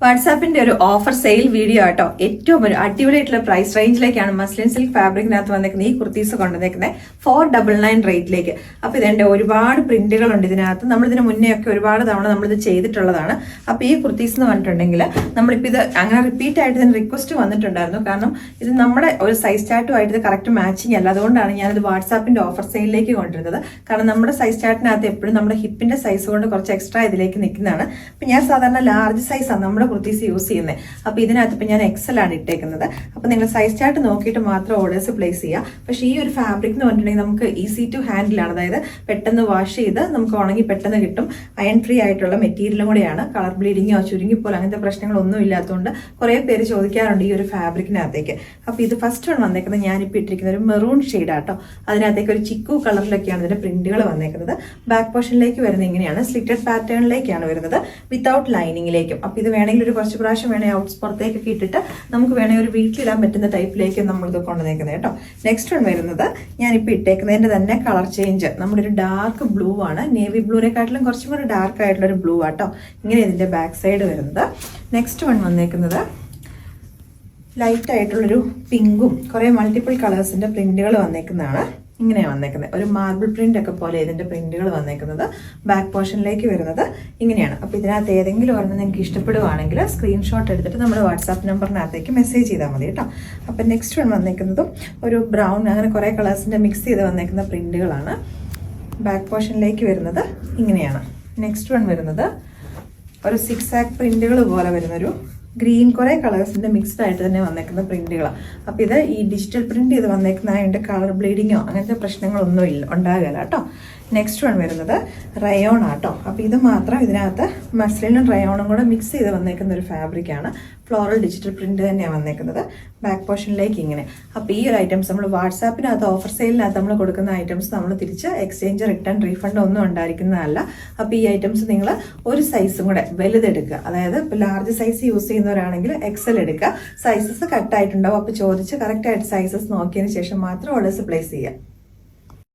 വാട്സാപ്പിന്റെ ഒരു offer sale video ആട്ടോ. ഏറ്റവും ഒരു അടിപൊളിയായിട്ടുള്ള പ്രൈസ് റേഞ്ചിലേക്കാണ് മസ്ലിൻ സിൽക്ക് ഫാബ്രിക്കിനകത്ത് വന്നിരിക്കുന്നത് ഈ കുർത്തീസ് കൊണ്ടുവന്നിരിക്കുന്നത് 499 റേറ്റിലേക്ക്. അപ്പൊ ഇതിന്റെ ഒരുപാട് പ്രിന്റുകളുണ്ട് ഇതിനകത്ത്. നമ്മളിതിന് മുന്നേ ഒക്കെ ഒരുപാട് തവണ നമ്മളിത് ചെയ്തിട്ടുള്ളതാണ്. അപ്പൊ ഈ കുർത്തീസ് എന്ന് പറഞ്ഞിട്ടുണ്ടെങ്കിൽ നമ്മളിപ്പോൾ ഇത് അങ്ങനെ റിപ്പീറ്റ് ആയിട്ട് ഇതിന് റിക്വസ്റ്റ് വന്നിട്ടുണ്ടായിരുന്നു. കാരണം ഇത് നമ്മുടെ ഒരു സൈസ് ചാർട്ടുമായിട്ട് ഇത് കറക്റ്റ് മാച്ചിങ് അല്ല. അതുകൊണ്ടാണ് ഞാനിത് വാട്സാപ്പിന്റെ ഓഫർ സെയിലിലേക്ക് കൊണ്ടുവരുന്നത്. കാരണം നമ്മുടെ സൈസ് ചാർട്ടിനകത്ത് എപ്പോഴും നമ്മുടെ ഹിപ്പിന്റെ സൈസ് കൊണ്ട് കുറച്ച് എക്സ്ട്രാ ഇതിലേക്ക് നിൽക്കുന്നതാണ്. അപ്പൊ ഞാൻ സാധാരണ ലാർജ് സൈസാണ് നമ്മുടെ കുർത്തീസ് യൂസ് ചെയ്യുന്നത്. അപ്പോൾ ഇതിനകത്ത് ഇപ്പം ഞാൻ എക്സൽ ആണ് ഇട്ടേക്കുന്നത്. അപ്പോൾ നിങ്ങൾ സൈസ് ചാർട്ട് നോക്കിയിട്ട് മാത്രം ഓർഡേഴ്സ് പ്ലേസ് ചെയ്യുക. പക്ഷേ ഈ ഒരു ഫാബ്രിക് എന്ന് പറഞ്ഞിട്ടുണ്ടെങ്കിൽ നമുക്ക് ഈസി ടു ഹാൻഡിൽ ആണ്. അതായത് പെട്ടെന്ന് വാഷ് ചെയ്ത് നമുക്ക് ഉണങ്ങി പെട്ടെന്ന് കിട്ടും. അയൺ ഫ്രീ ആയിട്ടുള്ള മെറ്റീരിയലും കൂടെയാണ്. കളർ ബ്ലീഡിങ്ങോ ചുരുങ്ങിപ്പോലെ അങ്ങനത്തെ പ്രശ്നങ്ങളൊന്നും ഇല്ലാത്തതുകൊണ്ട് കുറേ പേര് ചോദിക്കാറുണ്ട് ഈ ഒരു ഫാബ്രിക്കിനകത്തേക്ക്. അപ്പോൾ ഇത് ഫസ്റ്റ് വൺ വന്നേക്കുന്നത് ഞാനിപ്പോൾ ഇട്ടിരിക്കുന്ന ഒരു മെറൂൺ ഷെയ്ഡാട്ടോ. അതിനകത്തേക്ക് ഒരു ചിക്കു കളറിലൊക്കെയാണ് ഇതിന്റെ പ്രിന്റുകൾ വന്നേക്കുന്നത്. ബാക്ക് പോർഷനിലേക്ക് വരുന്നത് ഇങ്ങനെയാണ്. സ്ലിറ്റഡ് പാറ്റേണിലേക്കാണ് വരുന്നത് വിത്തൗട്ട് ലൈനിങ്ങിലേക്കും. അപ്പോൾ ഇത് വേണമെങ്കിൽ ഒരു കുറച്ച് പ്രാവശ്യം വേണേൽ ഔട്ട്സ് പുറത്തേക്കൊക്കെ ഇട്ടിട്ട് നമുക്ക് വേണമെങ്കിൽ ഒരു വീട്ടിലിടാൻ പറ്റുന്ന ടൈപ്പിലേക്ക് നമ്മളിത് കൊണ്ടുവന്നേക്കുന്നത് കേട്ടോ. നെക്സ്റ്റ് വൺ വരുന്നത് ഞാനിപ്പോൾ ഇട്ടേക്കുന്നതിൻ്റെ തന്നെ കളർ ചേഞ്ച്. നമ്മുടെ ഒരു ഡാർക്ക് ബ്ലൂ ആണ്. നേവി ബ്ലൂവിനെക്കാട്ടിലും കുറച്ചും കൂടി ഡാർക്ക് ആയിട്ടുള്ളൊരു ബ്ലൂ ആട്ടോ. ഇങ്ങനെ ഇതിൻ്റെ ബാക്ക് സൈഡ് വരുന്നത്. നെക്സ്റ്റ് വൺ വന്നേക്കുന്നത് ലൈറ്റ് ആയിട്ടുള്ളൊരു പിങ്കും കുറേ മൾട്ടിപ്പിൾ കളേഴ്സിൻ്റെ പ്രിന്റുകൾ വന്നേക്കുന്നതാണ്. ഇങ്ങനെയാണ് വന്നേക്കുന്നത്. ഒരു മാർബിൾ പ്രിന്റ് ഒക്കെ പോലെ ഇതിന്റെ പ്രിന്റുകൾ വന്നേക്കുന്നത്. ബാക്ക് പോർഷനിലേക്ക് വരുന്നത് ഇങ്ങനെയാണ്. അപ്പോൾ ഇതിനകത്ത് ഏതെങ്കിലും ഒരെണ്ണം നിങ്ങൾക്ക് ഇഷ്ടപ്പെടുവാണെങ്കിൽ സ്ക്രീൻഷോട്ട് എടുത്തിട്ട് നമ്മുടെ വാട്സാപ്പ് നമ്പറിനകത്തേക്ക് മെസ്സേജ് ചെയ്താൽ മതി കേട്ടോ. അപ്പം നെക്സ്റ്റ് വൺ വന്നേക്കുന്നതും ഒരു ബ്രൗൺ അങ്ങനെ കുറേ കളേഴ്സിന്റെ മിക്സ് ചെയ്ത് വന്നേക്കുന്ന പ്രിന്റുകളാണ്. ബാക്ക് പോർഷനിലേക്ക് വരുന്നത് ഇങ്ങനെയാണ്. നെക്സ്റ്റ് വൺ വരുന്നത് ഒരു 6 ആക്ക് പ്രിന്റുകൾ പോലെ വരുന്നൊരു ഗ്രീൻ കുറേ കളേഴ്സിൻ്റെ മിക്സ്ഡ് ആയിട്ട് തന്നെ വന്നേക്കുന്ന പ്രിന്റുകളാണ്. അപ്പോൾ ഇത് ഈ ഡിജിറ്റൽ പ്രിന്റ് ചെയ്ത് വന്നേക്കുന്നതായതുകൊണ്ട് കളർ ബ്ലീഡിങ്ങോ അങ്ങനത്തെ പ്രശ്നങ്ങളൊന്നും ഉണ്ടാകില്ല കേട്ടോ. നെക്സ്റ്റ് വൺ വരുന്നത് റയോൺ ആട്ടോ. അപ്പോൾ ഇത് മാത്രം ഇതിനകത്ത് മസ്ലിനും റയോണും കൂടെ മിക്സ് ചെയ്ത് വന്നേക്കുന്ന ഒരു ഫാബ്രിക്കാണ്. ഫ്ലോറൽ ഡിജിറ്റൽ പ്രിന്റ് തന്നെയാണ് വന്നേക്കുന്നത്. ബാക്ക് പോർഷനിലേക്ക് ഇങ്ങനെ. അപ്പോൾ ഈ ഒരു ഐറ്റംസ് നമ്മൾ വാട്സാപ്പിനകത്ത് ഓഫർ സെയിലിനകത്ത് നമ്മൾ കൊടുക്കുന്ന ഐറ്റംസ് നമ്മൾ തിരിച്ച് എക്സ്ചേഞ്ച് റിട്ടേൺ റീഫണ്ട് ഒന്നും ഉണ്ടായിരിക്കുന്നതല്ല. അപ്പോൾ ഈ ഐറ്റംസ് നിങ്ങൾ ഒരു സൈസും കൂടെ വലുതെടുക്കുക. അതായത് ഇപ്പോൾ ലാർജ് സൈസ് യൂസ് ചെയ്യുന്നവരാണെങ്കിൽ എക്സൽ എടുക്കുക. സൈസസ് കട്ടായിട്ടുണ്ടാവും. അപ്പോൾ ചോദിച്ച് കറക്റ്റായിട്ട് സൈസസ് നോക്കിയതിന് ശേഷം മാത്രം ഓർഡേഴ്സ് പ്ലേസ് ചെയ്യുക.